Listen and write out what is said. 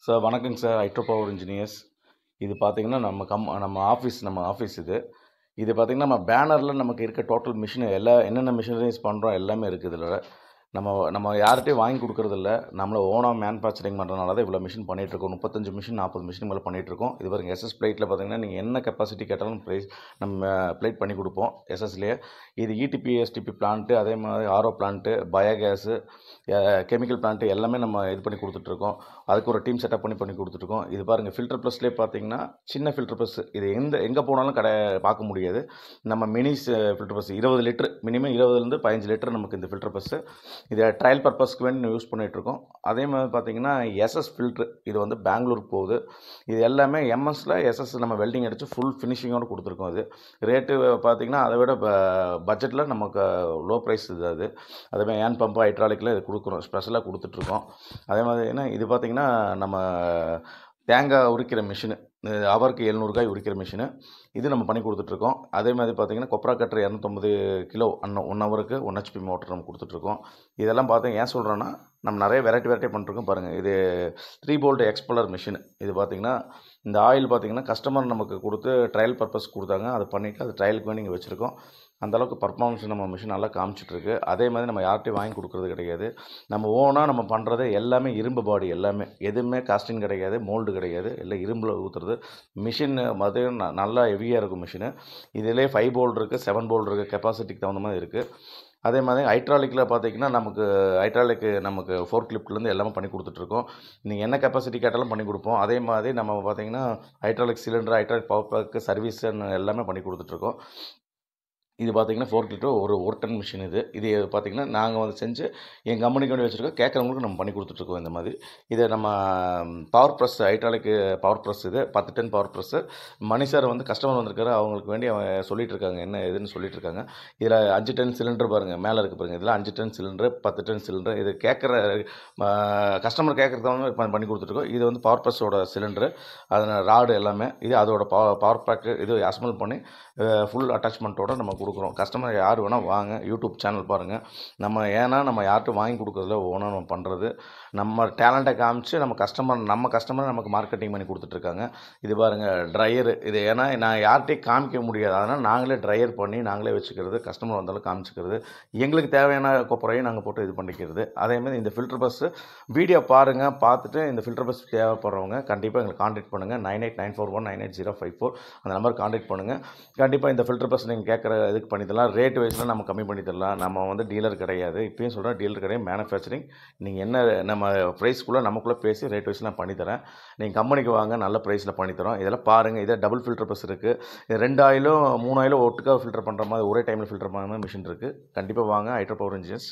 Sir வணக்கங்க sir. Hydro power engineers. இது பார்த்தீங்கன்னா, நம்ம ஆஃபீஸ் இது. இது பார்த்தீங்கன்னா, நம்ம பேனர்ல நமக்கு இருக்க டோட்டல் மிஷின் என்னென்ன மிஷினரிஸ் பண்ணுறோம் எல்லாமே இருக்குது இதில. நம்ம நம்ம யார்கிட்டயும் வாங்கி குடுக்குறதில்ல. நம்மள ஓனா மேனுஃபேக்சரிங் பண்ணுறனால தான் இவ்வளோ மிஷின் பண்ணிகிட்ருக்கோம். 35 மிஷின் 40 மிஷின் மேலே பண்ணிகிட்ருக்கோம். இது பாருங்க எஸ்எஸ் பிளேட்டில பார்த்தீங்கன்னா, நீங்க என்ன கெப்பாசிட்டி கேட்டாலும் நம்ம பிளேட் பண்ணி குடுப்போம் எஸ்எஸ்லயே. இது இடிபி, எஸ்டிபி பிளான்ட்டு, அதே மாதிரி ஆர்ஓ பிளான்ட்டு, பயோகேஸு, கெமிக்கல் பிளான்ட்டு எல்லாமே நம்ம இது பண்ணி குடுத்துட்ருக்கோம். அதுக்கு ஒரு டீம் செட்டப் பண்ணி குடுத்துட்ருக்கோம். இது பாருங்க ஃபில்டர் ப்ரெஸ்லேயே பார்த்தீங்கன்னா, சின்ன ஃபில்டர் ப்ரெஸ். இது எங்கே போனாலும் பார்க்க முடியாது. நம்ம மினிஸ் ஃபில்டர் ப்ரெஸ் 20 லிட்டர் மினிமம் 20லேருந்து 15 லிட்டர் நமக்கு இந்த ஃபில்டர் ப்ரெஸ்ஸு. இதை ட்ரையல் பர்பஸ்க்கு வேண்டி யூஸ் பண்ணிகிட்ருக்கோம். அதே மாதிரி பார்த்தீங்கன்னா எஸ்எஸ் ஃபில்ட்ரு இது வந்து பெங்களூருக்கு போகுது. இது எல்லாமே எம்எஸ்ல எஸ்எஸ் நம்ம வெல்டிங் அடித்து ஃபுல் ஃபினிஷிங்கோடு கொடுத்துருக்கோம். இது ரேட்டு பார்த்தீங்கன்னா அதை விட பட்ஜெட்டில் நமக்கு லோ ப்ரைஸ் இது. அதேமாதிரி ஹேண்ட் பம்பு ஹைட்ராலிக்கில் இது கொடுக்குறோம், ஸ்பெஷலாக கொடுத்துட்ருக்கோம். அதே மாதிரினா இது பார்த்திங்கன்னா நம்ம தேங்காய் உரிக்கிற மிஷினு, ஹவருக்கு 700 உரிக்கிற மிஷினு, இது நம்ம பண்ணி கொடுத்துட்ருக்கோம். அதே மாதிரி பார்த்திங்கன்னா கொப்ரா கட்டர் 250 கிலோ 1 ஹவருக்கு 1 ஹெச்பி மோட்டர் நம்ம கொடுத்துட்ருக்கோம். இதெல்லாம் பார்த்தீங்க ஏன் சொல்கிறேன்னா, நம்ம நிறைய வெரைட்டி பண்ணிட்டுருக்கோம். பாருங்கள், இது 3 போல்ட் எக்ஸ்பெல்லர் மிஷின். இது பார்த்திங்கன்னா இந்த ஆயில் பார்த்திங்கன்னா கஸ்டமர் நமக்கு கொடுத்து ட்ரையல் பர்பஸ் கொடுத்தாங்க. அதை பண்ணிவிட்டு அது ட்ரையலுக்கு வேண்டி இங்கே வச்சுருக்கோம். அந்தளவுக்கு பர்ஃபார்மன்ஸ் நம்ம மிஷின் நல்லா காமிச்சிட்ருக்கு. அதே மாதிரி நம்ம யார்கிட்டையும் வாங்கி கொடுக்குறது கிடையாது. நம்ம ஓனாக நம்ம பண்ணுறது எல்லாமே இரும்பு பாடி, எல்லாமே எதுவுமே காஸ்டிங் கிடையாது, மோல்டு கிடையாது, எல்லாம் இரும்பில் ஊற்றுறது. மிஷின் பார்த்தீங்கன்னா நல்லா ஹெவியாக இருக்கும் மிஷினு. இதிலே 5 போல்ட் இருக்குது, 7 போல்ட் இருக்குது, கெப்பாசிட்டிக்கு தகுந்த மாதிரி இருக்குது. அதே மாதிரி ஹைட்ராலிக்கில் பார்த்தீங்கன்னா நமக்கு ஃபோர் கிளிப்லேருந்து எல்லாமே பண்ணி கொடுத்துட்ருக்கோம். நீங்கள் என்ன கெப்பாசிட்டி கேட்டாலும் பண்ணி கொடுப்போம். அதே மாதிரி நம்ம பார்த்தீங்கன்னா hydraulic cylinder, hydraulic power pack, சர்வீஸுன்னு எல்லாமே பண்ணி கொடுத்துட்ருக்கோம். இது பார்த்தீங்கன்னா 4 லிட்டர் ஒரு டன் மிஷின் இது. இது பார்த்தீங்கன்னா நாங்கள் வந்து செஞ்சு எங்கள் கம்பெனிக்கு வேண்டி வச்சுருக்கோம். கேட்குறவங்களுக்கு நம்ம பண்ணி கொடுத்துட்ருக்கோம் இந்த மாதிரி. இதை நம்ம power press, hydraulic power press, இது 10 டன் பவர் ப்ரெஸ்ஸு. மணி சார் வந்து கஸ்டமர் வந்திருக்காரு, அவங்களுக்கு வேண்டி சொல்லிகிட்டு இருக்காங்க, என்ன ஏதுன்னு சொல்லிட்டு இருக்காங்க. இதில் 5 டன் சிலிண்டர் பாருங்கள், மேலே இருக்குது பாருங்கள். இதில் 5 டன் சிலிண்டர், 10 டன் சிலிண்டர். இது கஸ்டமர் கேட்குறதவங்க பண்ணி கொடுத்துட்ருக்கோம். இது வந்து பவர் ப்ரெஸ்ஸோட சிலிண்டரு, அதனால் ராடு எல்லாமே. இது அதோட பவர் பேக்கு, இது அசம்பிள் பண்ணி ஃபுல் அட்டாச்மெண்ட்டோடு நம்ம கொடுக்குறோம். கஸ்டமர் யார் வேணால் வாங்க, யூடியூப் சேனல் பாருங்கள். நம்ம யார்ட்டும் வாங்கி கொடுக்குறதில்ல, ஓனாக நம்ம பண்ணுறது. நம்ம டேலண்ட்டை காமிச்சு நம்ம கஸ்டமர் நமக்கு மார்க்கெட்டிங் பண்ணி கொடுத்துட்ருக்காங்க. இது பாருங்கள் ட்ரையரு. இது ஏன்னா நான் யார்கிட்டையும் காமிக்க முடியாது, அதனால் நாங்களே ட்ரையர் பண்ணி நாங்களே வச்சுக்கிறது, கஸ்டமர் வந்தாலும் காமிச்சிக்கிறது. எங்களுக்கு தேவையான கொப்பரையும் நாங்கள் போட்டு இது பண்ணிக்கிறது. அதேமாதிரி இந்த ஃபில்டர் பஸ்ஸு வீடியோ பாருங்கள், பார்த்துட்டு இந்த ஃபில்டர் பஸ் தேவைப்படுறவங்க கண்டிப்பாக எங்களை காண்டாக்ட் பண்ணுங்கள். 9894198054 அந்த நம்பர் காண்டாக்ட் பண்ணுங்கள். கண்டிப்பாக இந்த ஃபில்டர் பஸ் நீங்கள் கேட்குற இதுக்கு பண்ணி தரலாம். ரேட் வைஸ்லாம் நம்ம கம்மி பண்ணி தரலாம். நம்ம வந்து டீலர் கிடையாது, இப்பயும் சொல்கிறேன், டீலர் கிடையாது, மேனுஃபேக்சரிங். நீங்கள் என்ன நம்ம ப்ரைஸ்க்குள்ளே நமக்குள்ளே பேசி ரேட் வைஸ் நான் பண்ணித்தரேன். நீங்கள் கம்பெனிக்கு வாங்க, நல்ல ப்ரைஸில் பண்ணித்தரோம். இதெல்லாம் பாருங்கள். இதே டபுள் ஃபில்டர் பஸ் இருக்குது. இது 2 ஆயிலும் 3 ஆயிலும் ஒட்டுக்காக ஃபில்டர் பண்ணுற மாதிரி, ஒரே டைமில் ஃபில்டர் பண்ணுற மாதிரி மிஷின் இருக்குது. கண்டிப்பாக வாங்க, ஹைட்ரோ பவர் இன்ஜினியர்ஸ்.